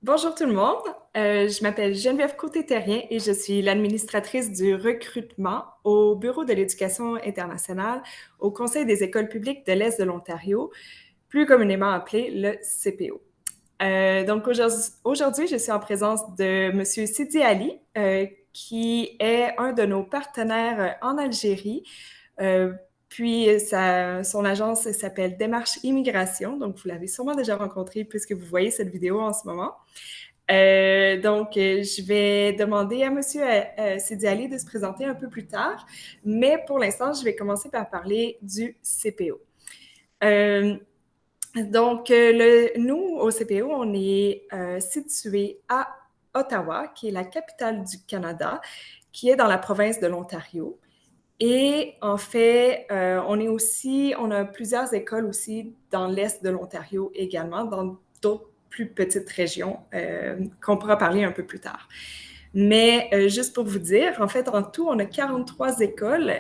Bonjour tout le monde. Je m'appelle Geneviève Côté-Terrien et je suis l'administratrice du recrutement au Bureau de l'éducation internationale au Conseil des écoles publiques de l'Est de l'Ontario, plus communément appelé le CPO. Donc aujourd'hui, je suis en présence de Monsieur Sidi Ali, qui est un de nos partenaires en Algérie. Euh, Son agence s'appelle Démarche Immigration, donc vous l'avez sûrement déjà rencontré puisque vous voyez cette vidéo en ce moment. Je vais demander à Monsieur Sidi Ali de se présenter un peu plus tard, mais pour l'instant, je vais commencer par parler du CPO. Euh, Nous, au CPO, on est situé à Ottawa, qui est la capitale du Canada, qui est dans la province de l'Ontario. Et en fait, on a plusieurs écoles aussi dans l'est de l'Ontario également, dans d'autres plus petites régions qu'on pourra parler un peu plus tard. Mais juste pour vous dire, en fait, en tout, on a 43 écoles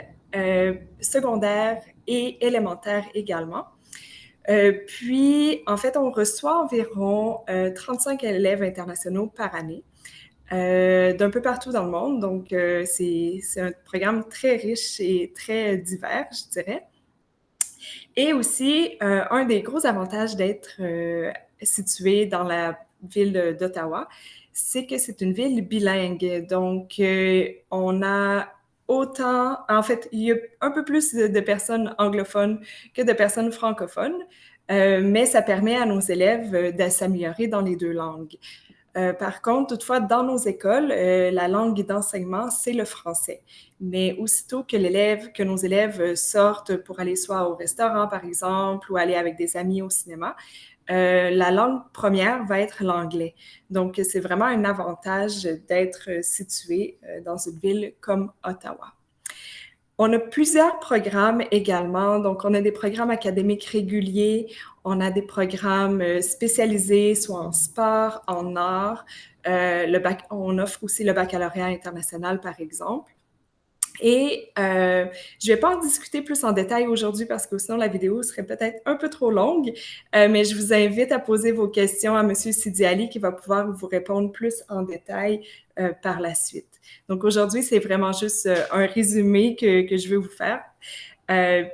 secondaires et élémentaires également. En fait, on reçoit environ 35 élèves internationaux par année. D'un peu partout dans le monde. Donc, c'est un programme très riche et très divers, je dirais. Et aussi, un des gros avantages d'être situé dans la ville d'Ottawa, c'est que c'est une ville bilingue. Donc, on a autant, en fait, il y a un peu plus de personnes anglophones que de personnes francophones, mais ça permet à nos élèves de s'améliorer dans les deux langues. Par contre, toutefois, dans nos écoles, la langue d'enseignement, c'est le français. Mais aussitôt que nos élèves sortent pour aller soit au restaurant, par exemple, ou aller avec des amis au cinéma, la langue première va être l'anglais. Donc, c'est vraiment un avantage d'être situé dans une ville comme Ottawa. On a plusieurs programmes également. Donc, on a des programmes académiques réguliers, on a des programmes spécialisés, soit en sport, en art. On offre aussi le baccalauréat international, par exemple. Et je ne vais pas en discuter plus en détail aujourd'hui parce que sinon la vidéo serait peut-être un peu trop longue, mais je vous invite à poser vos questions à M. Sidi Ali qui va pouvoir vous répondre plus en détail par la suite. Donc aujourd'hui, c'est vraiment juste un résumé que je veux vous faire.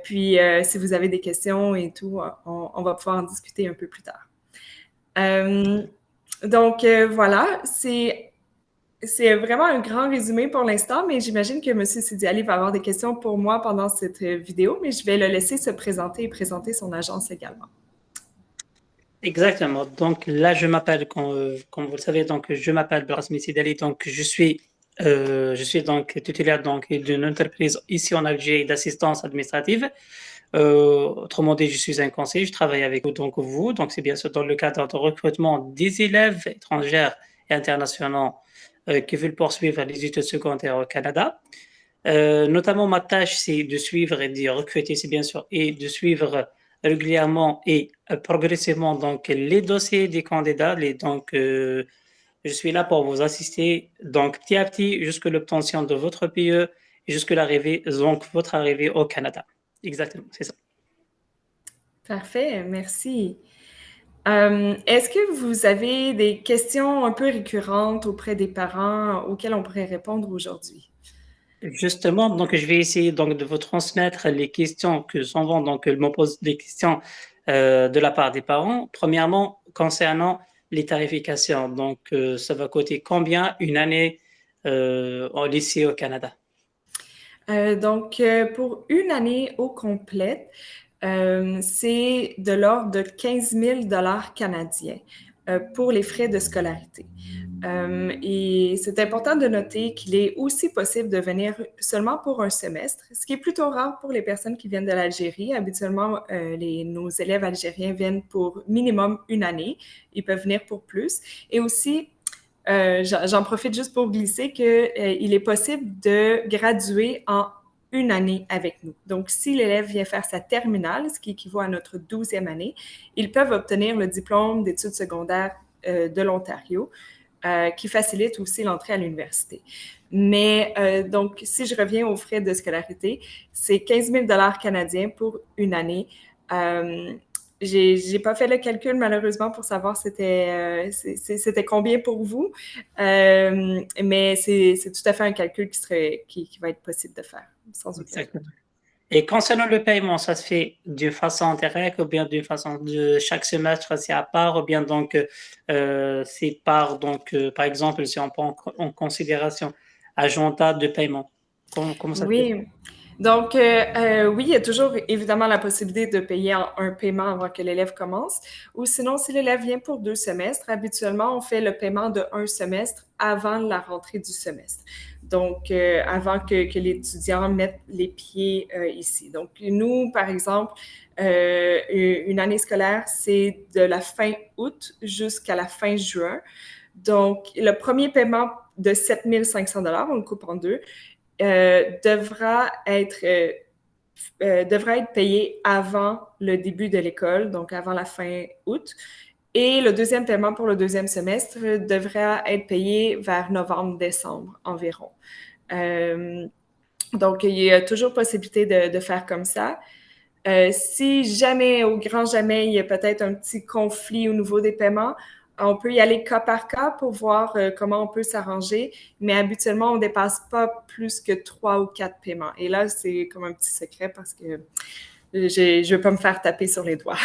Si vous avez des questions et tout, on va pouvoir en discuter un peu plus tard. Voilà, c'est vraiment un grand résumé pour l'instant, mais j'imagine que M. Sidi Ali va avoir des questions pour moi pendant cette vidéo, mais je vais le laisser se présenter et présenter son agence également. Exactement. Donc là, comme vous le savez, donc je m'appelle Brasmi Sidali. Donc je suis donc titulaire donc d'une entreprise ici en Algérie d'assistance administrative. Autrement dit, je suis un conseiller. Je travaille avec vous. Donc c'est bien sûr dans le cadre de recrutement des élèves étrangers et internationaux qui veulent poursuivre les études secondaires au Canada. Notamment, ma tâche, c'est de suivre et de recruter, c'est bien sûr, et de suivre régulièrement et progressivement donc les dossiers des candidats. Je suis là pour vous assister donc petit à petit jusqu'à l'obtention de votre PE et jusqu'à votre arrivée au Canada. Exactement, c'est ça. Parfait, merci. Est-ce que vous avez des questions un peu récurrentes auprès des parents auxquelles on pourrait répondre aujourd'hui? Justement, donc je vais essayer donc de vous transmettre les questions que souvent donc me pose des questions de la part des parents. Premièrement, concernant les tarifications, ça va coûter combien une année au lycée au Canada? Pour une année au complet, c'est de l'ordre de 15 000 canadiens pour les frais de scolarité. Et c'est important de noter qu'il est aussi possible de venir seulement pour un semestre, ce qui est plutôt rare pour les personnes qui viennent de l'Algérie. Habituellement, nos élèves algériens viennent pour minimum une année. Ils peuvent venir pour plus. Et aussi, j'en profite juste pour glisser qu'il est possible de graduer en une année avec nous. Donc, si l'élève vient faire sa terminale, ce qui équivaut à notre 12e année, ils peuvent obtenir le diplôme d'études secondaires de l'Ontario, qui facilite aussi l'entrée à l'université. Mais donc, si je reviens aux frais de scolarité, c'est 15 000 canadiens pour une année. j'ai pas fait le calcul malheureusement pour savoir c'était combien pour vous, mais c'est tout à fait un calcul qui va être possible de faire, sans aucun doute. Exactement. Et concernant le paiement, ça se fait d'une façon directe ou bien d'une façon de chaque semestre, c'est à part ou bien donc c'est par exemple, si on prend en considération agenda de paiement. Comment ça se fait? Oui. Donc, oui, il y a toujours évidemment la possibilité de payer un paiement avant que l'élève commence. Ou sinon, si l'élève vient pour 2 semestres, habituellement, on fait le paiement de un semestre avant la rentrée du semestre. Donc, avant que l'étudiant mette les pieds ici. Donc, nous, par exemple, une année scolaire, c'est de la fin août jusqu'à la fin juin. Donc, le premier paiement de 7 500 $, on le coupe en deux, devra être payé avant le début de l'école, donc avant la fin août. Et le deuxième paiement pour le deuxième semestre devra être payé vers novembre-décembre environ. Donc, il y a toujours possibilité de faire comme ça. Si jamais, au grand jamais, il y a peut-être un petit conflit au niveau des paiements, on peut y aller cas par cas pour voir comment on peut s'arranger, mais habituellement, on ne dépasse pas plus que 3 ou 4 paiements. Et là, c'est comme un petit secret parce que je ne veux pas me faire taper sur les doigts.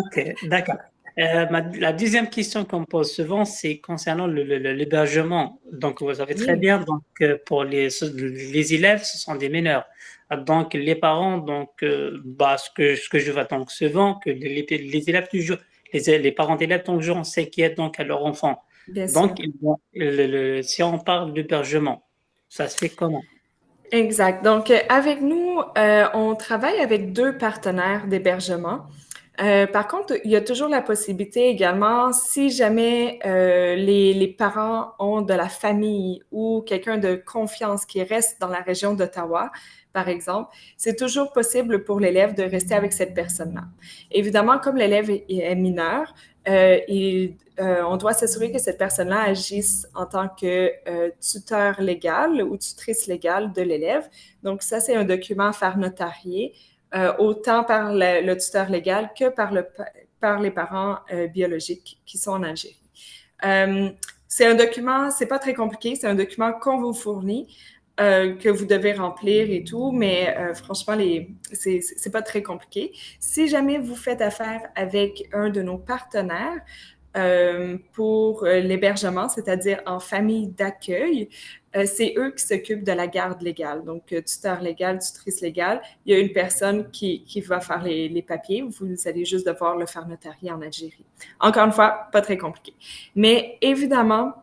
Ok, d'accord. La deuxième question qu'on me pose souvent, c'est concernant l'hébergement. Donc, vous savez très Oui, bien, donc, pour les élèves, ce sont des mineurs. Donc, les parents, donc, ce que je vois donc souvent, que les élèves toujours, les parents d'élèves toujours s'inquiètent donc à leur enfant. bien sûr. Donc, si on parle d'hébergement, ça se fait comment? Exact. Donc, avec nous, on travaille avec 2 partenaires d'hébergement. Par contre, il y a toujours la possibilité également, si jamais les parents ont de la famille ou quelqu'un de confiance qui reste dans la région d'Ottawa, par exemple, c'est toujours possible pour l'élève de rester avec cette personne-là. Évidemment, comme l'élève est mineur, on doit s'assurer que cette personne-là agisse en tant que tuteur légal ou tutrice légale de l'élève. Donc, ça, c'est un document à faire notarier autant par le tuteur légal que par les parents biologiques qui sont en Algérie. C'est un document, c'est pas très compliqué, c'est un document qu'on vous fournit, que vous devez remplir et tout, mais franchement, c'est pas très compliqué. Si jamais vous faites affaire avec un de nos partenaires, pour l'hébergement, c'est-à-dire en famille d'accueil, c'est eux qui s'occupent de la garde légale. Donc, tuteur légal, tutrice légale, il y a une personne qui va faire les papiers. Vous allez juste devoir le faire notarier en Algérie. Encore une fois, pas très compliqué. Mais évidemment,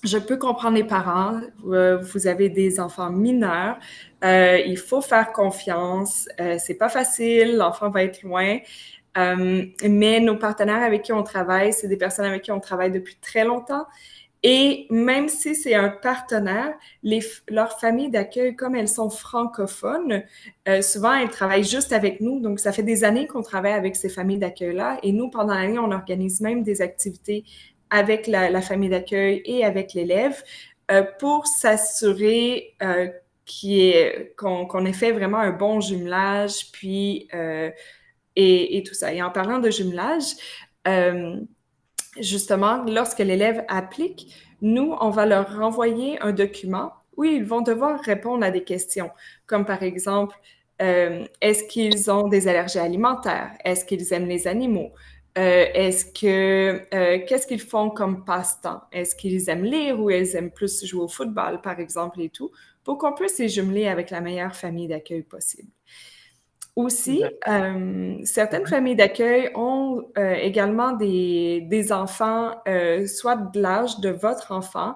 je peux comprendre les parents. Vous avez des enfants mineurs. Il faut faire confiance. C'est pas facile. L'enfant va être loin. Mais nos partenaires avec qui on travaille, c'est des personnes avec qui on travaille depuis très longtemps. Et même si c'est un partenaire, leurs familles d'accueil, comme elles sont francophones, souvent elles travaillent juste avec nous. Donc, ça fait des années qu'on travaille avec ces familles d'accueil-là. Et nous, pendant l'année, on organise même des activités avec la famille d'accueil et avec l'élève pour s'assurer qu'on ait fait vraiment un bon jumelage, puis et tout ça. Et en parlant de jumelage, justement, lorsque l'élève applique, nous, on va leur renvoyer un document où ils vont devoir répondre à des questions, comme par exemple, est-ce qu'ils ont des allergies alimentaires? Est-ce qu'ils aiment les animaux? Qu'est-ce qu'ils font comme passe-temps? Est-ce qu'ils aiment lire ou ils aiment plus jouer au football, par exemple, et tout, pour qu'on puisse les jumeler avec la meilleure famille d'accueil possible. Aussi, certaines familles d'accueil ont également des enfants, soit de l'âge de votre enfant,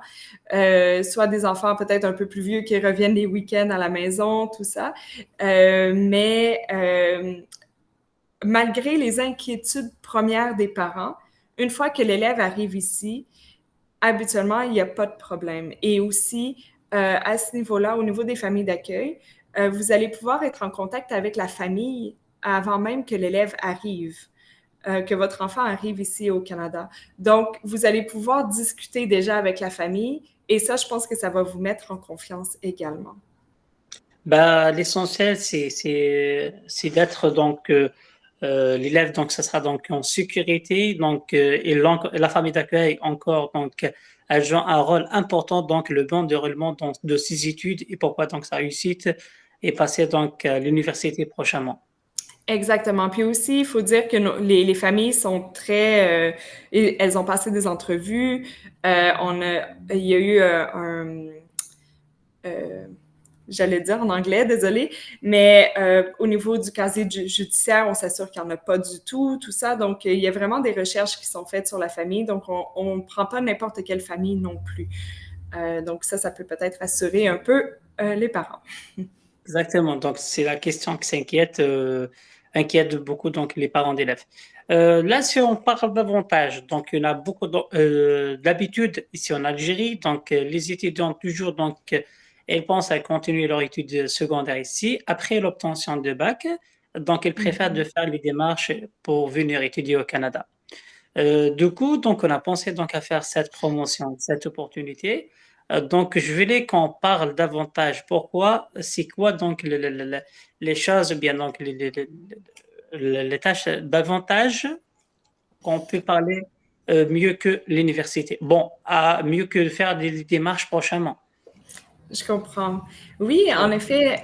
soit des enfants peut-être un peu plus vieux qui reviennent les week-ends à la maison, tout ça. Mais malgré les inquiétudes premières des parents, une fois que l'élève arrive ici, habituellement, il n'y a pas de problème. Et aussi, à ce niveau-là, au niveau des familles d'accueil, vous allez pouvoir être en contact avec la famille avant même que l'élève arrive, que votre enfant arrive ici au Canada. Donc, vous allez pouvoir discuter déjà avec la famille et ça, je pense que ça va vous mettre en confiance également. L'essentiel, c'est d'être donc l'élève, donc, ça sera donc en sécurité, donc, et la famille d'accueil encore, donc, elle joue un rôle important, donc, le bon déroulement de ses études et pourquoi donc sa réussite est passée donc à l'université prochainement. Exactement. Puis aussi, il faut dire que les familles sont très... elles ont passé des entrevues. Il y a eu euh, j'allais dire en anglais, désolé, mais au niveau du casier judiciaire, on s'assure qu'il n'y en a pas du tout, tout ça. Donc, il y a vraiment des recherches qui sont faites sur la famille. Donc, on ne prend pas n'importe quelle famille non plus. Donc, ça peut peut-être rassurer un peu les parents. Exactement. Donc, c'est la question qui inquiète beaucoup donc les parents d'élèves. Là, si on parle davantage, donc il y en a beaucoup d'habitude ici en Algérie. Donc, les étudiants toujours ils pensent à continuer leur études secondaires ici après l'obtention de bac. Donc, ils préfèrent de faire les démarches pour venir étudier au Canada. Du coup, donc on a pensé donc à faire cette promotion, cette opportunité. Donc, je voulais qu'on parle davantage. Pourquoi? C'est quoi donc les choses, ou bien donc les tâches davantage qu'on peut parler mieux que l'université. Bon, mieux que de faire des démarches prochainement. Je comprends. Oui, en effet,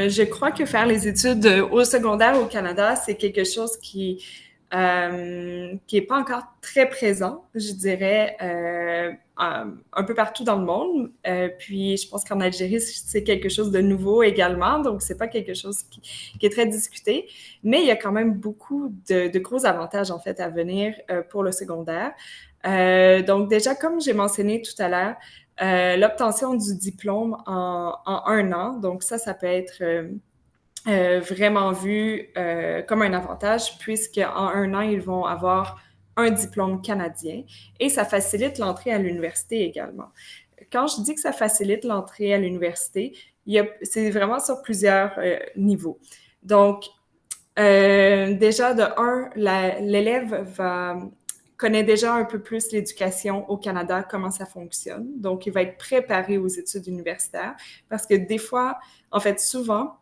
je crois que faire les études au secondaire au Canada, c'est quelque chose qui est pas encore très présent, je dirais, un peu partout dans le monde. Puis, je pense qu'en Algérie, c'est quelque chose de nouveau également, donc c'est pas quelque chose qui est très discuté. Mais il y a quand même beaucoup de gros avantages, en fait, à venir pour le secondaire. Donc, déjà, comme j'ai mentionné tout à l'heure, l'obtention du diplôme en un an. Donc ça peut être vraiment vu comme un avantage puisqu'en un an, ils vont avoir un diplôme canadien et ça facilite l'entrée à l'université également. Quand je dis que ça facilite l'entrée à l'université, c'est vraiment sur plusieurs niveaux. Donc, déjà, de un, l'élève connaît déjà un peu plus l'éducation au Canada, comment ça fonctionne. Donc, il va être préparé aux études universitaires parce que des fois, en fait, souvent,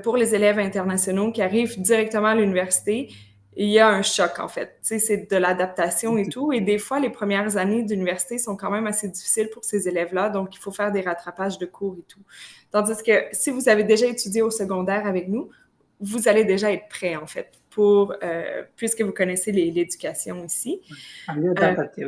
pour les élèves internationaux qui arrivent directement à l'université, il y a un choc, en fait. Tu sais, c'est de l'adaptation et tout. Et des fois, les premières années d'université sont quand même assez difficiles pour ces élèves-là. Donc, il faut faire des rattrapages de cours et tout. Tandis que si vous avez déjà étudié au secondaire avec nous, vous allez déjà être prêt, en fait, puisque vous connaissez l'éducation ici. À mieux Euh, d'adapter.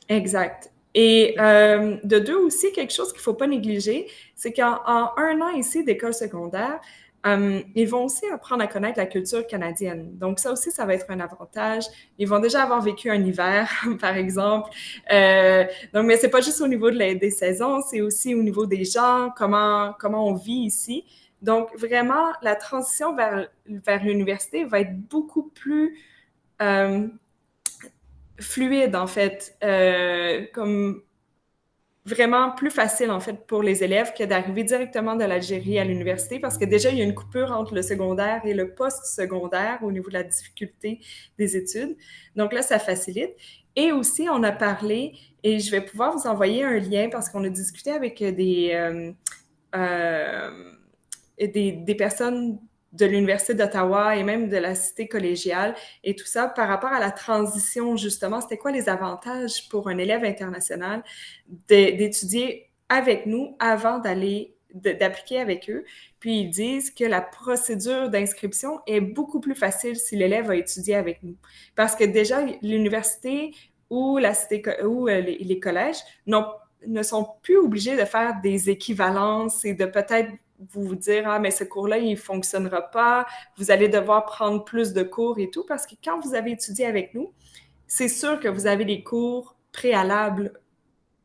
exact. Et de deux aussi, quelque chose qu'il ne faut pas négliger, c'est qu'en un an ici d'école secondaire, ils vont aussi apprendre à connaître la culture canadienne. Donc ça aussi, ça va être un avantage. Ils vont déjà avoir vécu un hiver, par exemple. Donc, mais c'est pas juste au niveau des saisons, c'est aussi au niveau des gens, comment on vit ici. Donc vraiment, la transition vers l'université va être beaucoup plus euh, fluide, en fait, comme vraiment plus facile, en fait, pour les élèves que d'arriver directement de l'Algérie à l'université parce que déjà, il y a une coupure entre le secondaire et le post-secondaire au niveau de la difficulté des études. Donc là, ça facilite. Et aussi, on a parlé, et je vais pouvoir vous envoyer un lien parce qu'on a discuté avec euh, des personnes de l'Université d'Ottawa et même de la cité collégiale et tout ça par rapport à la transition, justement. C'était quoi les avantages pour un élève international d'étudier avec nous avant d'appliquer avec eux. Puis ils disent que la procédure d'inscription est beaucoup plus facile si l'élève a étudié avec nous. Parce que déjà, l'université ou la cité ou les collèges ne sont plus obligés de faire des équivalences et de peut-être vous dire, ah, mais ce cours-là, il ne fonctionnera pas, vous allez devoir prendre plus de cours et tout, parce que quand vous avez étudié avec nous, c'est sûr que vous avez les cours préalables.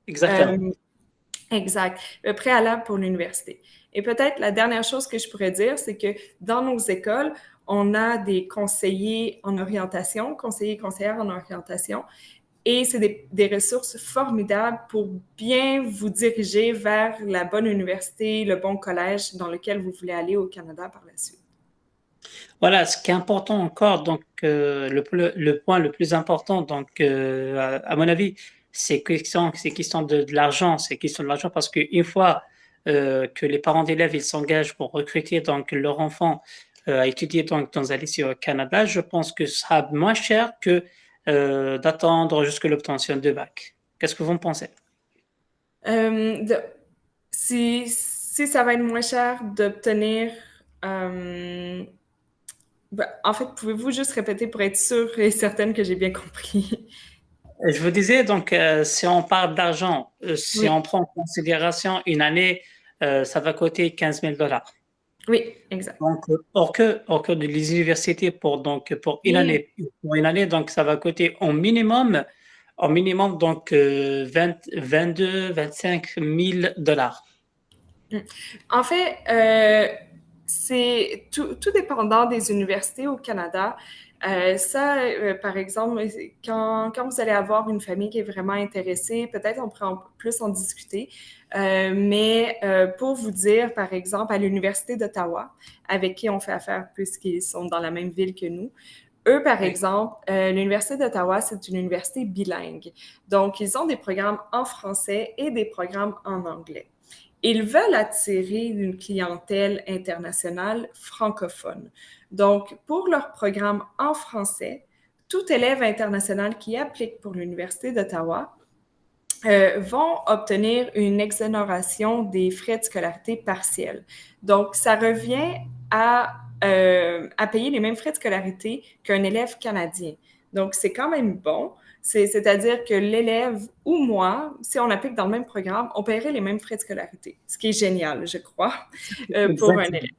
Exactement. euh, exact, le préalable pour l'université. Et peut-être la dernière chose que je pourrais dire, c'est que dans nos écoles, on a des conseillers en orientation, conseillers et conseillères en orientation, et c'est des ressources formidables pour bien vous diriger vers la bonne université, le bon collège dans lequel vous voulez aller au Canada par la suite. Voilà, ce qui est important encore, donc le point le plus important, donc à mon avis, c'est question de l'argent, c'est question de l'argent parce qu'une fois que les parents d'élèves ils s'engagent pour recruter donc leur enfant à étudier donc dans un lycée au Canada, je pense que ce sera moins cher que d'attendre jusqu'à l'obtention de bac. Qu'est-ce que vous en pensez? Euh, de- si ça va être moins cher d'obtenir, euh, en fait, pouvez-vous juste répéter pour être sûre et certaine que j'ai bien compris? Je vous disais, donc, si on parle d'argent, si on Oui, prend en considération une année, ça va coûter 15 000 $. oui, exact. Donc, hors que de les universités Oui. pour une année, donc, ça va coûter au minimum, donc, 22 000 $, 25 000 $. Mm. En fait, c'est tout dépendant des universités au Canada. Par exemple, quand vous allez avoir une famille qui est vraiment intéressée, peut-être on pourrait plus en discuter. Mais pour vous dire, par exemple, à l'Université d'Ottawa, avec qui on fait affaire puisqu'ils sont dans la même ville que nous, eux, par Oui. exemple, l'Université d'Ottawa, c'est une université bilingue. Donc, ils ont des programmes en français et des programmes en anglais. Ils veulent attirer une clientèle internationale francophone. Donc, pour leur programme en français, tout élève international qui applique pour l'Université d'Ottawa vont obtenir une exonération des frais de scolarité partiels. Donc, ça revient à payer les mêmes frais de scolarité qu'un élève canadien. Donc, c'est quand même bon. C'est-à-dire que l'élève ou moi, si on applique dans le même programme, on paierait les mêmes frais de scolarité, ce qui est génial, je crois, pour un élève.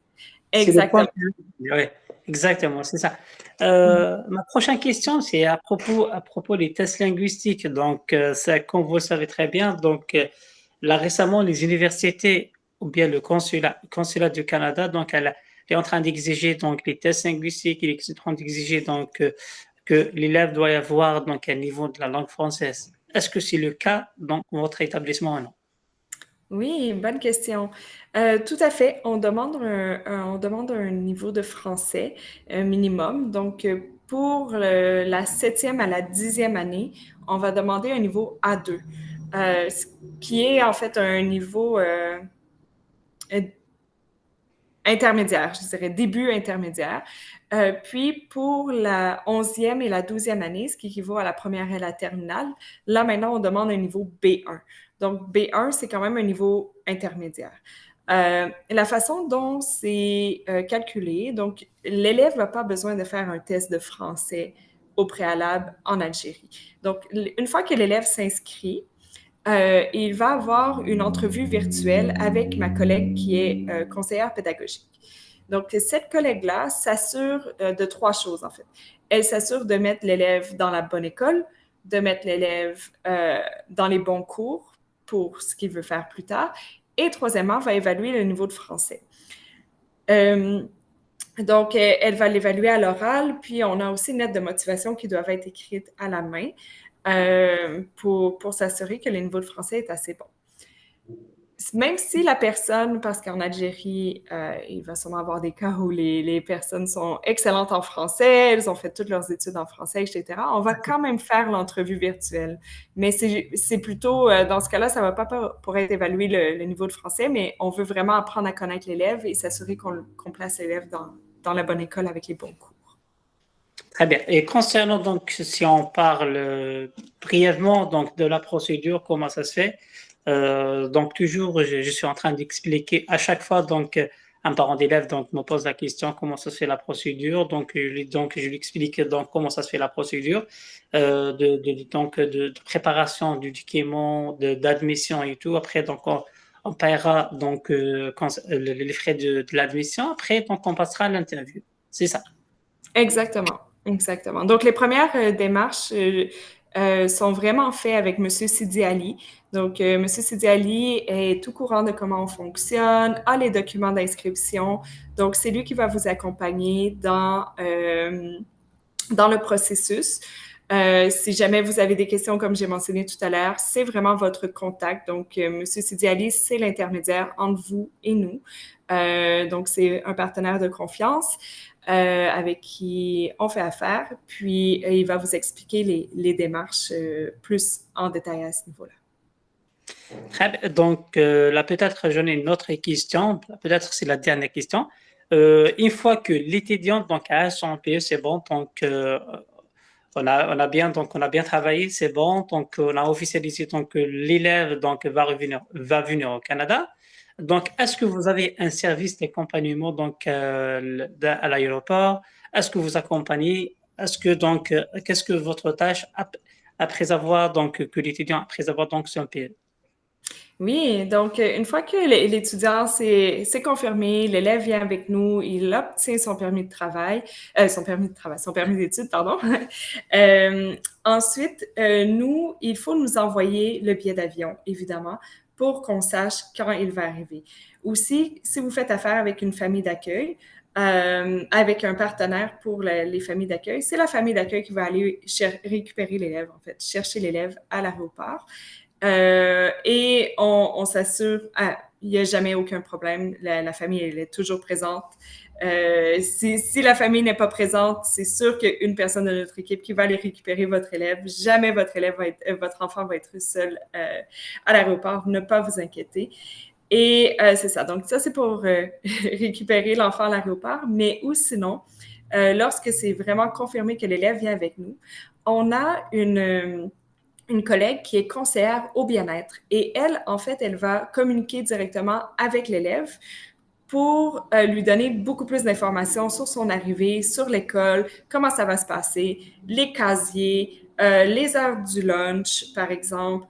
Exactement. C'est le point. Exactement. Oui, exactement, c'est ça. Ma prochaine question, c'est à propos des tests linguistiques. Donc, ça, comme vous le savez très bien, donc, là récemment, les universités ou bien consulat du Canada, donc, elle est en train d'exiger donc les tests linguistiques, il est en train d'exiger donc que l'élève doit avoir donc un niveau de la langue française. Est-ce que c'est le cas dans votre établissement ou non? Oui, bonne question. Tout à fait. On demande un niveau de français minimum. Donc, pour la septième à la dixième année, on va demander un niveau A2, ce qui est en fait un niveau euh, intermédiaire, je dirais début intermédiaire. Puis pour la onzième et la douzième année, ce qui équivaut à la première et la terminale, là maintenant on demande un niveau B1. Donc B1, c'est quand même un niveau intermédiaire. La façon dont c'est calculé, donc l'élève n'a pas besoin de faire un test de français au préalable en Algérie. Donc une fois que l'élève s'inscrit, il va avoir une entrevue virtuelle avec ma collègue qui est conseillère pédagogique. Donc, cette collègue-là s'assure de trois choses, en fait. Elle s'assure de mettre l'élève dans la bonne école, de mettre l'élève dans les bons cours pour ce qu'il veut faire plus tard, et troisièmement, va évaluer le niveau de français. Euh, donc, elle va l'évaluer à l'oral, puis on a aussi une lettre de motivation qui doit être écrite à la main pour s'assurer que le niveau de français est assez bon. Même si la personne, parce qu'en Algérie, il va sûrement avoir des cas où les personnes sont excellentes en français, elles ont fait toutes leurs études en français, etc., on va quand même faire l'entrevue virtuelle. Mais c'est plutôt, dans ce cas-là, ça ne va pas pour être évalué le niveau de français, mais on veut vraiment apprendre à connaître l'élève et s'assurer qu'on place l'élève dans la bonne école avec les bons cours. Très bien. Et concernant donc, si on parle brièvement donc de la procédure, comment ça se fait? Donc toujours, je suis en train d'expliquer à chaque fois donc un parent d'élève donc me pose la question comment ça se fait la procédure. Donc je lui explique donc comment ça se fait la procédure de préparation du document, d'admission et tout. Après donc on paiera donc les frais de l'admission. Après donc on passera à l'interview. C'est ça. Exactement, exactement. Donc, les premières démarches sont vraiment faites avec Monsieur Sidi Ali. Donc, Monsieur Sidi Ali est tout courant de comment on fonctionne, a les documents d'inscription. Donc, c'est lui qui va vous accompagner dans le processus. Si jamais vous avez des questions, comme j'ai mentionné tout à l'heure, c'est vraiment votre contact. Donc, Monsieur Sidi Ali, c'est l'intermédiaire entre vous et nous. Donc, c'est un partenaire de confiance avec qui on fait affaire. Puis, il va vous expliquer les démarches plus en détail à ce niveau-là. Très bien. Donc, là, peut-être j'en ai une autre question. Peut-être c'est la dernière question. une fois que l'étudiant donc a son PE, c'est bon, donc on a bien travaillé, c'est bon, donc on a officialisé donc que l'élève donc va venir au Canada. Donc, est-ce que vous avez un service d'accompagnement donc à l'aéroport? Est-ce que vous accompagnez? Est-ce que donc qu'est-ce que votre tâche après avoir donc que l'étudiant après avoir donc son PE? Oui, donc une fois que l'étudiant s'est confirmé, l'élève vient avec nous, il obtient son permis d'études, pardon. Euh, ensuite, nous, il faut nous envoyer le billet d'avion, évidemment, pour qu'on sache quand il va arriver. Aussi, si vous faites affaire avec une famille d'accueil, avec un partenaire pour les familles d'accueil, c'est la famille d'accueil qui va aller récupérer l'élève, en fait, chercher l'élève à l'aéroport. Et on s'assure, il n'y a jamais aucun problème, la famille elle est toujours présente. Si la famille n'est pas présente, c'est sûr qu'il y a une personne de notre équipe qui va aller récupérer votre élève. Jamais votre enfant va être seul à l'aéroport, ne pas vous inquiéter. Et c'est ça. Donc ça, c'est pour récupérer l'enfant à l'aéroport. Mais ou sinon, lorsque c'est vraiment confirmé que l'élève vient avec nous, on a une collègue qui est conseillère au bien-être. Et elle, en fait, elle va communiquer directement avec l'élève pour lui donner beaucoup plus d'informations sur son arrivée, sur l'école, comment ça va se passer, les casiers, les heures du lunch, par exemple,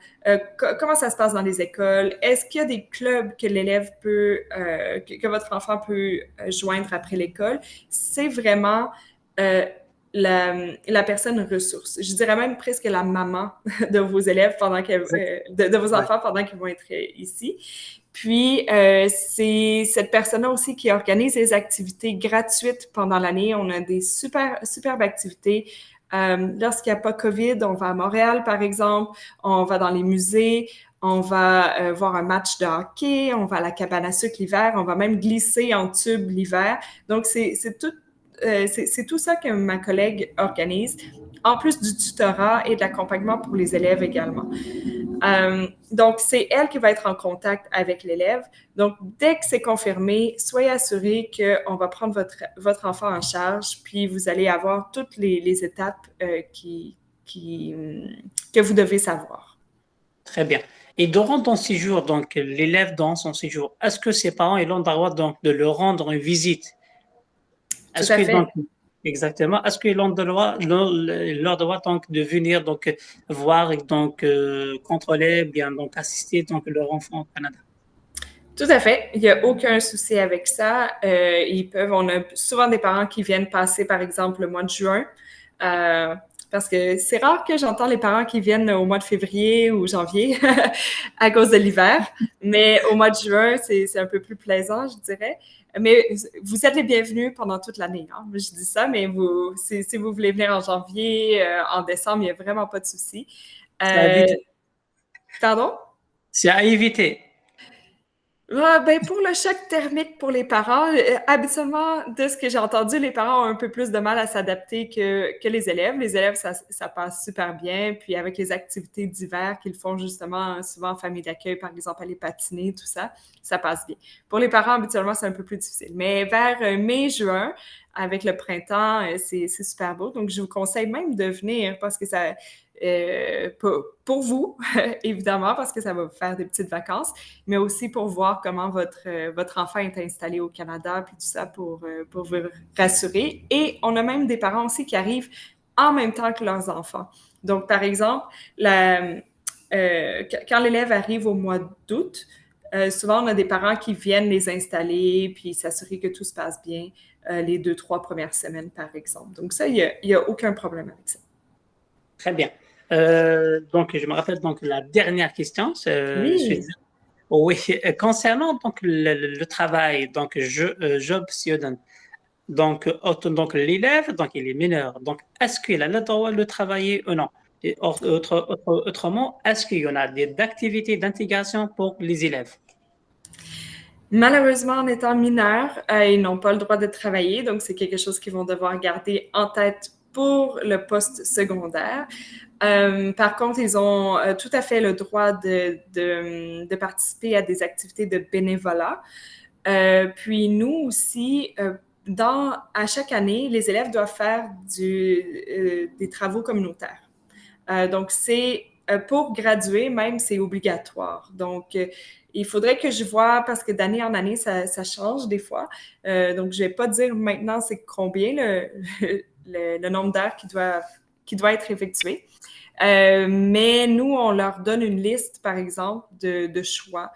comment ça se passe dans les écoles, est-ce qu'il y a des clubs que l'élève que votre enfant peut joindre après l'école. C'est vraiment la personne ressource. Je dirais même presque la maman de vos élèves de vos Ouais. enfants pendant qu'ils vont être ici. Puis, c'est cette personne-là aussi qui organise les activités gratuites pendant l'année. On a des superbes activités. Lorsqu'il n'y a pas COVID, on va à Montréal, par exemple, on va dans les musées, on va voir un match de hockey, on va à la cabane à sucre l'hiver, on va même glisser en tube l'hiver. Donc, c'est tout ça que ma collègue organise, en plus du tutorat et de l'accompagnement pour les élèves également. Donc, c'est elle qui va être en contact avec l'élève. Donc, dès que c'est confirmé, soyez assurés qu'on va prendre votre enfant en charge, puis vous allez avoir toutes les étapes que vous devez savoir. Très bien. Et durant ton séjour, donc l'élève dans son séjour, est-ce que ses parents ils ont le droit donc de le rendre une visite? Tout Est-ce à que donc fait. exactement, est-ce qu'ils ont leur droit donc de venir donc voir et donc contrôler bien donc assister donc leur enfant au Canada? Tout à fait. Il n'y a aucun souci avec ça. On a souvent des parents qui viennent passer, par exemple, le mois de juin. Euh, Parce que c'est rare que j'entends les parents qui viennent au mois de février ou janvier à cause de l'hiver. Mais au mois de juin, c'est un peu plus plaisant, je dirais. Mais vous êtes les bienvenus pendant toute l'année, hein. Je dis ça, mais si vous voulez venir en janvier, en décembre, il n'y a vraiment pas de souci. C'est à Euh, éviter. Pardon? C'est à éviter. Ah, ben, pour le choc thermique pour les parents, habituellement, de ce que j'ai entendu, les parents ont un peu plus de mal à s'adapter que les élèves. Les élèves, ça passe super bien. Puis avec les activités d'hiver qu'ils font justement souvent en famille d'accueil, par exemple, aller patiner, tout ça, ça passe bien. Pour les parents, habituellement, c'est un peu plus difficile. Mais vers mai, juin, avec le printemps, c'est super beau. Donc, je vous conseille même de venir parce que pour vous, évidemment, parce que ça va vous faire des petites vacances, mais aussi pour voir comment votre enfant est installé au Canada, puis tout ça pour vous rassurer. Et on a même des parents aussi qui arrivent en même temps que leurs enfants. Donc, par exemple, quand l'élève arrive au mois d'août, souvent on a des parents qui viennent les installer, puis s'assurer que tout se passe bien les 2, 3 premières semaines, par exemple. Donc ça, il y a aucun problème avec ça. Très bien. Donc je me rappelle donc la dernière question. Oui. Oui, concernant donc le travail, donc job student. Donc, donc l'élève, donc il est mineur. Donc, est-ce qu'il a le droit de travailler ou non? Et autrement, est-ce qu'il y en a des activités d'intégration pour les élèves? Malheureusement, en étant mineurs, ils n'ont pas le droit de travailler, donc c'est quelque chose qu'ils vont devoir garder en tête pour le poste secondaire. Par contre, ils ont tout à fait le droit de participer à des activités de bénévolat. Puis nous aussi, à chaque année, les élèves doivent faire des travaux communautaires. Donc, pour graduer, même, c'est obligatoire. Donc, il faudrait que je vois, parce que d'année en année, ça change des fois. Donc, je vais pas dire maintenant c'est combien le nombre d'heures qui doit être effectué. Mais nous, on leur donne une liste, par exemple, de choix.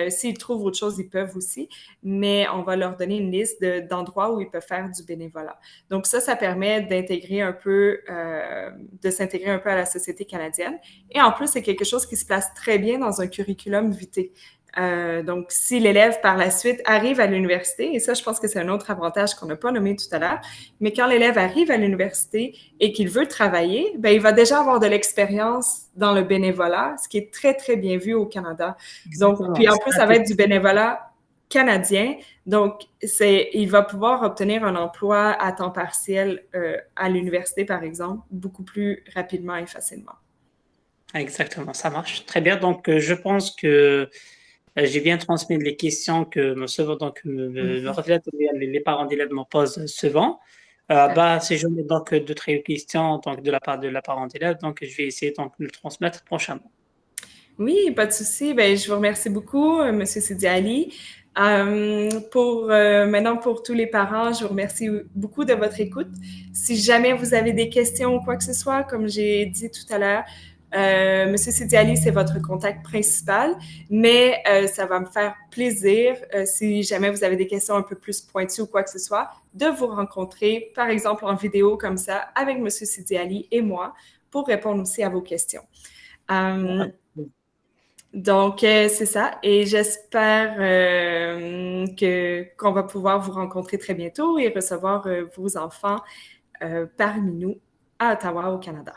S'ils trouvent autre chose, ils peuvent aussi, mais on va leur donner une liste d'endroits où ils peuvent faire du bénévolat. Donc ça permet d'intégrer un peu, de s'intégrer un peu à la société canadienne. Et en plus, c'est quelque chose qui se place très bien dans un curriculum vitae. Donc, si l'élève, par la suite, arrive à l'université, et ça, je pense que c'est un autre avantage qu'on n'a pas nommé tout à l'heure, mais quand l'élève arrive à l'université et qu'il veut travailler, ben, il va déjà avoir de l'expérience dans le bénévolat, ce qui est très, très bien vu au Canada. Donc, Exactement. puis en plus, ça va être du bénévolat canadien. Donc, il va pouvoir obtenir un emploi à temps partiel à l'université, par exemple, beaucoup plus rapidement et facilement. Exactement, ça marche très bien. Donc, je pense que j'ai bien transmis les questions que me reflètent les parents d'élèves me posent souvent. Bah, si j'en ai donc d'autres questions donc, de la part de la parent d'élève, donc je vais essayer donc, de le transmettre prochainement. Oui, pas de souci. Ben, je vous remercie beaucoup, Monsieur Sidi Ali. Maintenant, pour tous les parents, je vous remercie beaucoup de votre écoute. Si jamais vous avez des questions ou quoi que ce soit, comme j'ai dit tout à l'heure, Monsieur Sidi Ali, c'est votre contact principal, mais ça va me faire plaisir, si jamais vous avez des questions un peu plus pointues ou quoi que ce soit, de vous rencontrer, par exemple en vidéo comme ça, avec Monsieur Sidi Ali et moi, pour répondre aussi à vos questions. Donc, c'est ça. Et j'espère qu'on va pouvoir vous rencontrer très bientôt et recevoir vos enfants parmi nous à Ottawa, au Canada.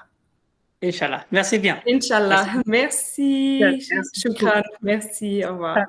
Inch'Allah. Merci bien. Merci. Inch'Allah. Merci. Merci beaucoup. Shukran. Merci. Au revoir.